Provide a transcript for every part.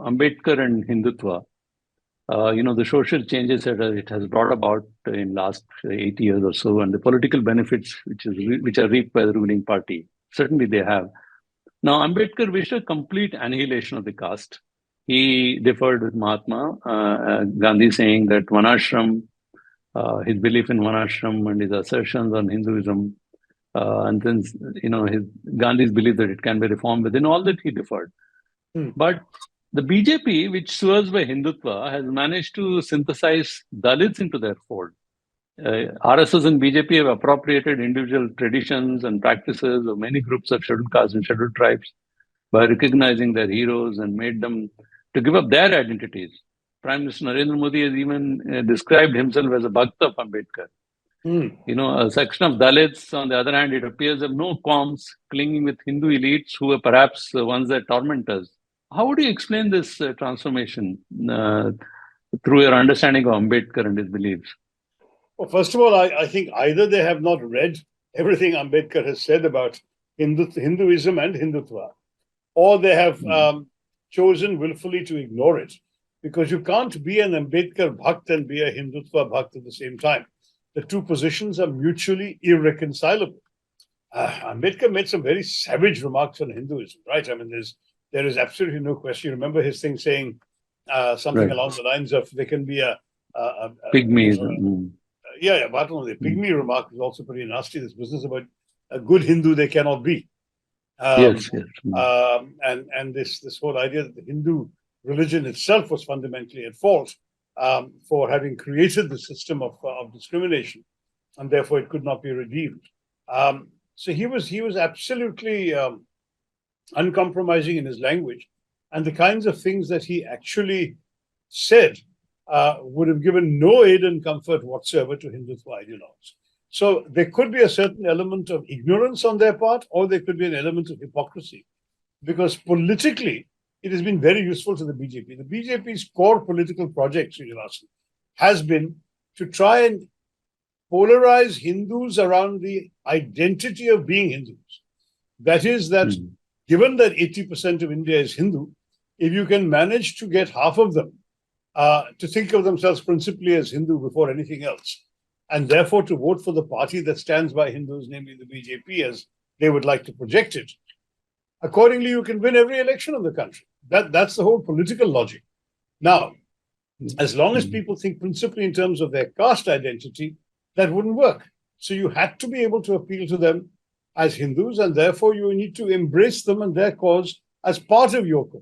Ambedkar and Hindutva, the social changes that it has brought about in last 8 years or so, and the political benefits which are reaped by the ruling party, certainly they have. Now, Ambedkar wished a complete annihilation of the caste. He differed with Mahatma Gandhi, saying that Vanashram, his belief in Vanashram and his assertions on Hinduism, and then his Gandhi's belief that it can be reformed within all that he differed. But the BJP, which swears by Hindutva, has managed to synthesize Dalits into their fold. RSS and BJP have appropriated individual traditions and practices of many groups of scheduled castes and scheduled tribes by recognizing their heroes and made them to give up their identities. Prime Minister Narendra Modi has even described himself as a bhakt of Ambedkar. A section of Dalits, on the other hand, it appears have no qualms, clinging with Hindu elites who were perhaps the ones that torment us. How would you explain this transformation through your understanding of Ambedkar and his beliefs? Well, first of all, I think either they have not read everything Ambedkar has said about Hinduism and Hindutva, or they have chosen willfully to ignore it, because you can't be an Ambedkar bhakt and be a Hindutva bhakt at the same time. The two positions are mutually irreconcilable. Ambedkar made some very savage remarks on Hinduism, right? I mean, there is absolutely no question. You remember his thing saying something along the lines of there can be a pygmies. But I don't know, the pygmy remark is also pretty nasty. This business about a good Hindu they cannot be. Yes. And this whole idea that the Hindu religion itself was fundamentally at fault for having created the system of discrimination, and therefore it could not be redeemed. So he was absolutely uncompromising in his language, and the kinds of things that he actually said would have given no aid and comfort whatsoever to Hindutva ideologues. So there could be a certain element of ignorance on their part, or there could be an element of hypocrisy, because politically it has been very useful to the BJP. The BJP's core political project, Srinivasan, has been to try and polarize Hindus around the identity of being Hindus. That is that given that 80% of India is Hindu, if you can manage to get half of them to think of themselves principally as Hindu before anything else, and therefore to vote for the party that stands by Hindus, namely the BJP, as they would like to project it, accordingly you can win every election in the country. That's the whole political logic. Now, as long as people think principally in terms of their caste identity, that wouldn't work. So you had to be able to appeal to them as Hindus, and therefore you need to embrace them and their cause as part of your cause.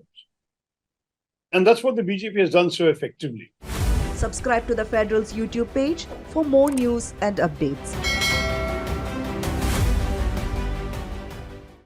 And that's what the BJP has done so effectively. Subscribe to the Federal's YouTube page for more news and updates.